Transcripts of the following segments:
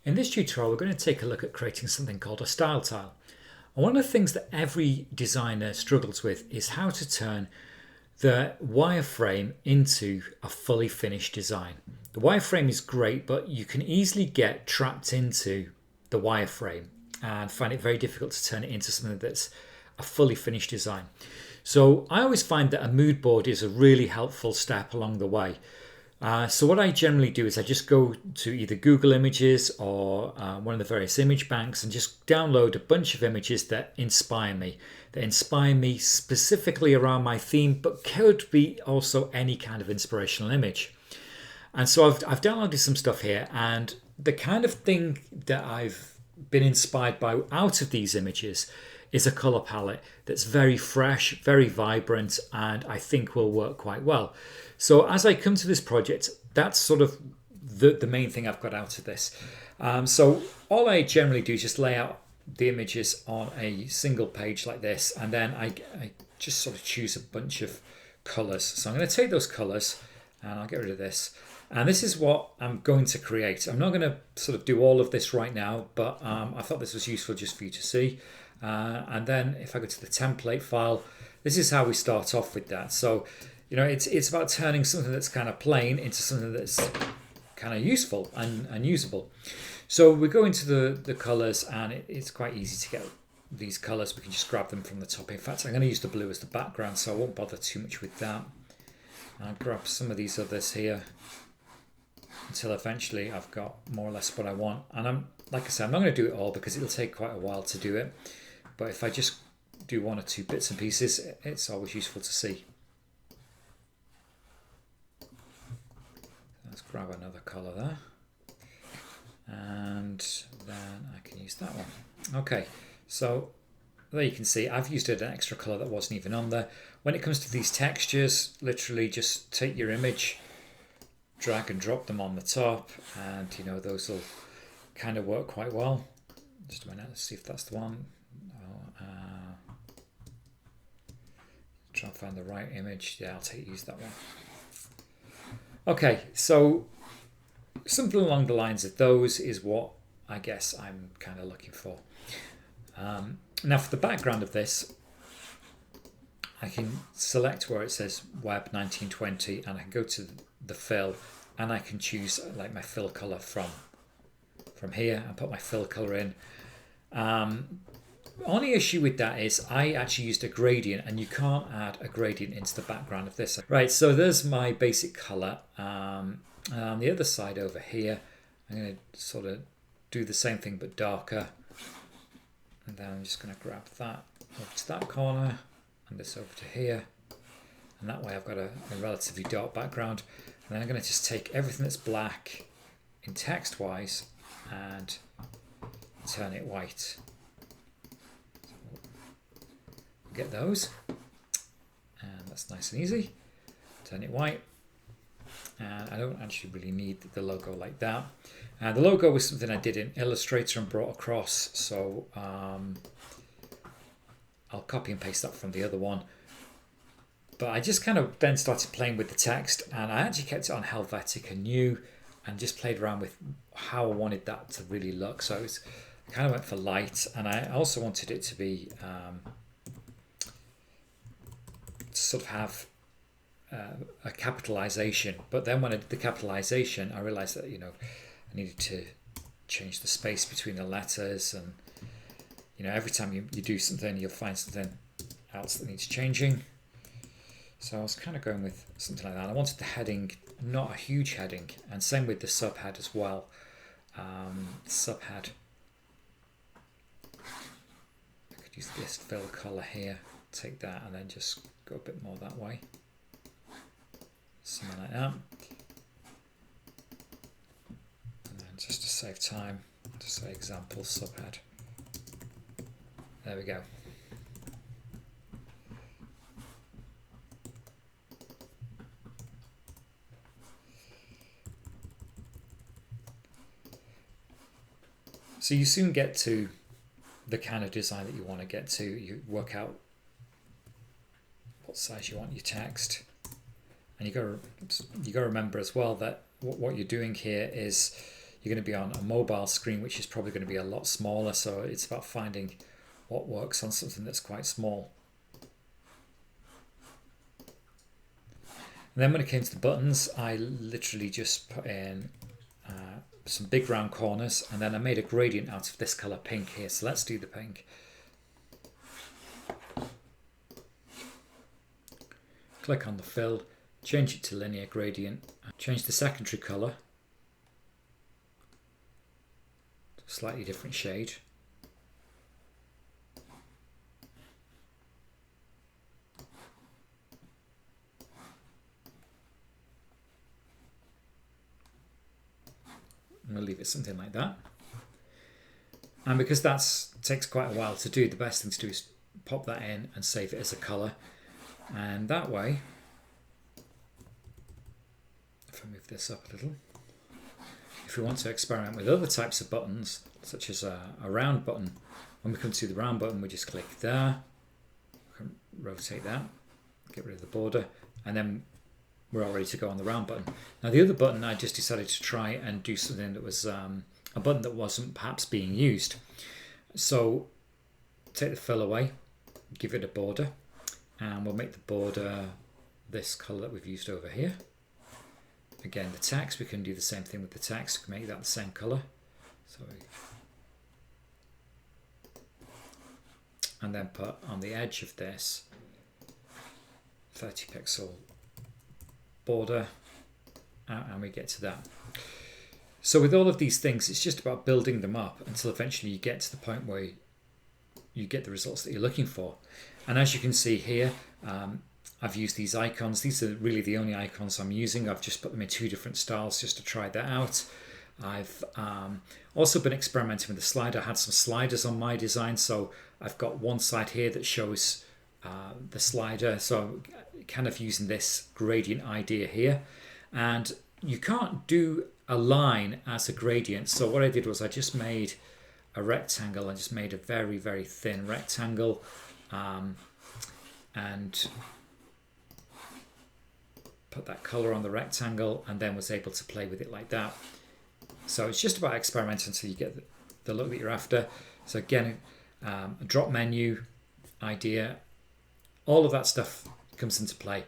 In this tutorial, we're going to take a look at creating something called a style tile. And one of the things that every designer struggles with is how to turn the wireframe into a fully finished design. The wireframe is great, but you can easily get trapped into the wireframe and find it very difficult to turn it into something that's a fully finished design. So I always find that a mood board is a really helpful step along the way. So what I generally do is I just go to either Google Images or one of the various image banks and just download a bunch of images that inspire me. That inspire me specifically around my theme, but could be also any kind of inspirational image. And so I've downloaded some stuff here, and the kind of thing that I've been inspired by out of these images is a color palette that's very fresh, very vibrant, and I think will work quite well. So as I come to this project, that's sort of the main thing I've got out of this. So all I generally do is just lay out the images on a single page like this, and then I just sort of choose a bunch of colors. So I'm going to take those colors and I'll get rid of this. And this is what I'm going to create. I'm not going to sort of do all of this right now, but I thought this was useful just for you to see. And then if I go to the template file, this is how we start off with that. So, you know, it's about turning something that's kind of plain into something that's kind of useful and usable. So we go into the colors, and it's quite easy to get these colors. We can just grab them from the top. In fact, I'm going to use the blue as the background, so I won't bother too much with that. I'll grab some of these others here until eventually I've got more or less what I want. And like I said, I'm not going to do it all because it'll take quite a while to do it. But if I just do one or two bits and pieces, it's always useful to see. Let's grab another color there. And then I can use that one. Okay, so there you can see I've used an extra color that wasn't even on there. When it comes to these textures, literally just take your image, drag and drop them on the top, and you know, those will kind of work quite well. Just a minute, let's see if that's the one. Try and find the right image. Yeah, I'll use that one. Okay, so something along the lines of those is what I guess I'm kind of looking for. Now for the background of this, I can select where it says Web 1920, and I can go to the fill, and I can choose like my fill color from here and put my fill color in. Only issue with that is I actually used a gradient, and you can't add a gradient into the background of this. Right, so there's my basic color. And on the other side over here, I'm going to sort of do the same thing but darker. And then I'm just going to grab that over to that corner and this over to here. And that way I've got a relatively dark background. And then I'm going to just take everything that's black in text-wise and turn it white. Get those, and that's nice and easy. Turn it white, and I don't actually really need the logo like that. And the logo was something I did in Illustrator and brought across, so I'll copy and paste that from the other one. But I just kind of then started playing with the text, and I actually kept it on Helvetic and New, and just played around with how I wanted that to really look. So I kind of went for light, and I also wanted it to be sort of have a capitalization, but then when I did the capitalization, I realized that, you know, I needed to change the space between the letters, and you know, every time you do something, you'll find something else that needs changing. So I was kind of going with something like that. I wanted the heading not a huge heading, and same with the subhead as well. Subhead, I could use this fill color here, take that and then just go a bit more that way, something like that. And then just to save time, just say example subhead. There we go. So you soon get to the kind of design that you want to get to. You work out what size you want your text, and you got to remember as well that what you're doing here is you're going to be on a mobile screen, which is probably going to be a lot smaller. So it's about finding what works on something that's quite small. And then when it came to the buttons, I literally just put in some big round corners, and then I made a gradient out of this color pink here. So let's do the pink. Click on the fill, change it to linear gradient, change the secondary color to a slightly different shade. I'm going to leave it something like that. And because that takes quite a while to do, the best thing to do is pop that in and save it as a color. And that way, if I move this up a little, if we want to experiment with other types of buttons, such as a round button, when we come to the round button, we just click there, rotate that, get rid of the border, and then we're all ready to go on the round button. Now the other button, I just decided to try and do something that was a button that wasn't perhaps being used. So take the fill away, give it a border, and we'll make the border this color that we've used over here. Again, the text, we can do the same thing with the text, we can make that the same color. So and then put on the edge of this 30 pixel border, and we get to that. So with all of these things, it's just about building them up until eventually you get to the point where you get the results that you're looking for. And as you can see here, I've used these icons. These are really the only icons I'm using. I've just put them in 2 different styles just to try that out. I've also been experimenting with the slider. I had some sliders on my design, so I've got one side here that shows the slider, so kind of using this gradient idea here. And you can't do a line as a gradient, so what I did was I just made a rectangle. I just made a very, very thin rectangle, and put that color on the rectangle, and then was able to play with it like that. So it's just about experimenting until you get the look that you're after. So again, a drop menu idea, all of that stuff comes into play.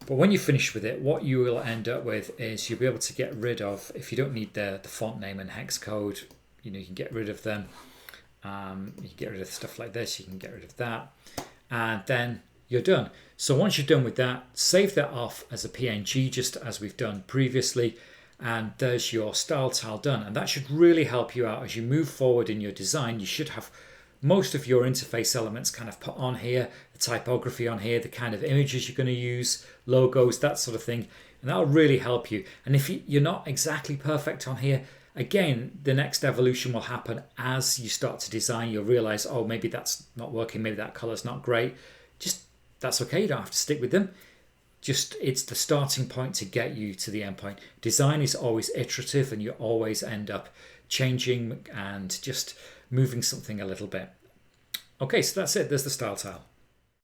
But when you finish with it, what you will end up with is you'll be able to get rid of, if you don't need the font name and hex code, you can get rid of them. You can get rid of stuff like this, you can get rid of that, and then you're done. So once you're done with that, save that off as a PNG, just as we've done previously, and there's your style tile done. And that should really help you out as you move forward in your design. You should have most of your interface elements kind of put on here, the typography on here, the kind of images you're going to use, logos, that sort of thing, and that'll really help you. And if you're not exactly perfect on here, again, the next evolution will happen as you start to design. You'll realize, oh, maybe that's not working, maybe that color's not great. Just, that's okay, you don't have to stick with them. Just, it's the starting point to get you to the end point. Design is always iterative, and you always end up changing and just moving something a little bit. Okay, so that's it. There's the style tile.